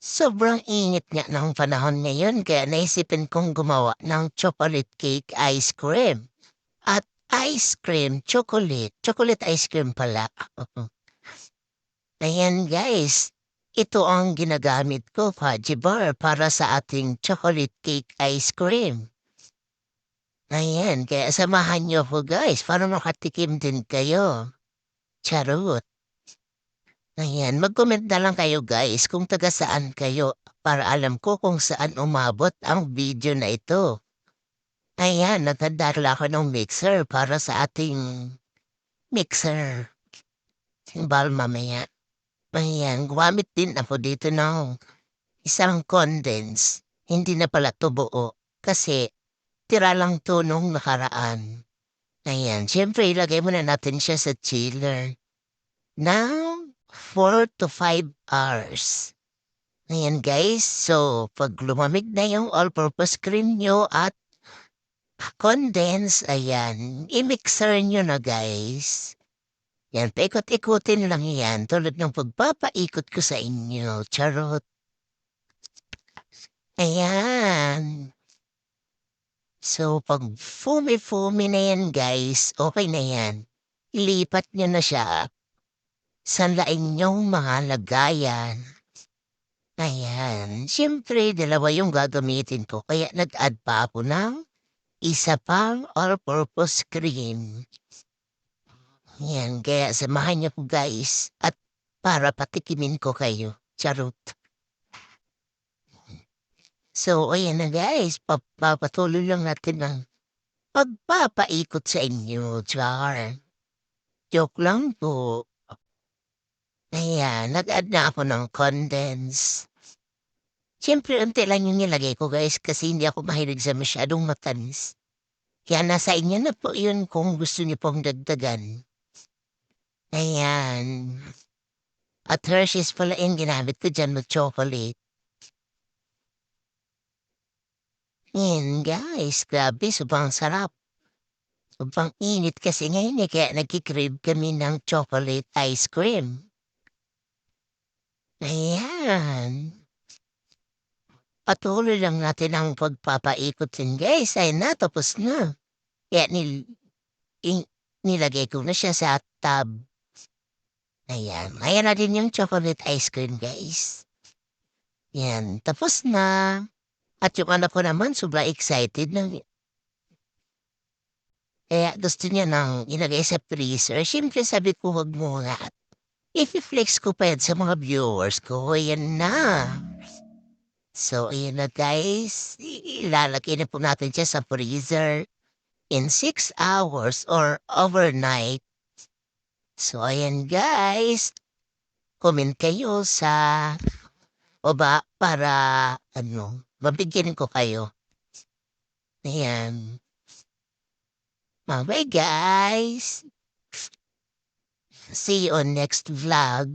Sobrang init nga ng panahon ngayon kaya naisipan kong gumawa ng chocolate cake ice cream. At ice cream, chocolate, chocolate ice cream pala. Ayan guys, ito ang ginagamit ko, fudgy bar, para sa ating chocolate cake ice cream. Ayan, kaya samahan niyo ko guys para makatikim din kayo. Charot. Ayan, mag-comment na lang kayo guys kung taga saan kayo para alam ko kung saan umabot ang video na ito. Ayan, naghanda ako ng mixer para sa ating mixer. Simbal mamaya. Ayan, gumamit din ako dito ng isang condense. Hindi na pala to buo kasi tira lang to nung nakaraan. Ayan, syempre ilagay muna natin siya sa chiller ng 4 to 5 hours. Ayan guys, so pag lumamig na yung all-purpose cream nyo at condense, ayan, i-mixer nyo na guys. Yan, paikot-ikutin lang yan tulad ng pagpapaikot ko sa inyo, charot. Ayan. So pag fumi-fumi na yan guys, okay na yan. Ilipat nyo na siya sa laing nyong mga lagayan. Ayan, siyempre dalawa yung gagamitin ko kaya nag-add pa ako ng isa pang all-purpose cream. Yan, kaya samahan niyo po guys at para patikimin ko kayo. Charot. So, ayan na guys, papatuloy lang natin ang pagpapaikot sa inyo, char. Joke lang po. Ayan, nag-add na ako ng condense. Siyempre, unti lang yung nilagay ko guys kasi hindi ako mahilig sa masyadong matamis. Kaya nasa inyo na po yun kung gusto niyo pong dagdagan. Ayan. At Hershey's pala yung ginamit ko dyan with chocolate. Yan guys, grabe, sobrang sarap. Sobrang init kasi ngayon kaya nagkikrib kami ng chocolate ice cream. Ayan. Patuloy lang natin ang pagpapaikot din guys. Ay na, tapos na. Kaya nilagay ko na siya sa tub. Ayan. Ayan na din yung chocolate ice cream guys. Yan, tapos na. At yung anak ko naman, sobrang excited na. Kaya gusto niya nang ilagay sa freezer. Siyempre sabi ko, wag mo nga. I-flex ko pa yan sa mga viewers ko. Ayan na. So, ayan na guys. Ilalagay na po natin siya sa freezer in 6 hours or overnight. So, ayan guys. Comment kayo sa baba para, mabigyan ko kayo. Ayan. Bye guys. See you on next vlog.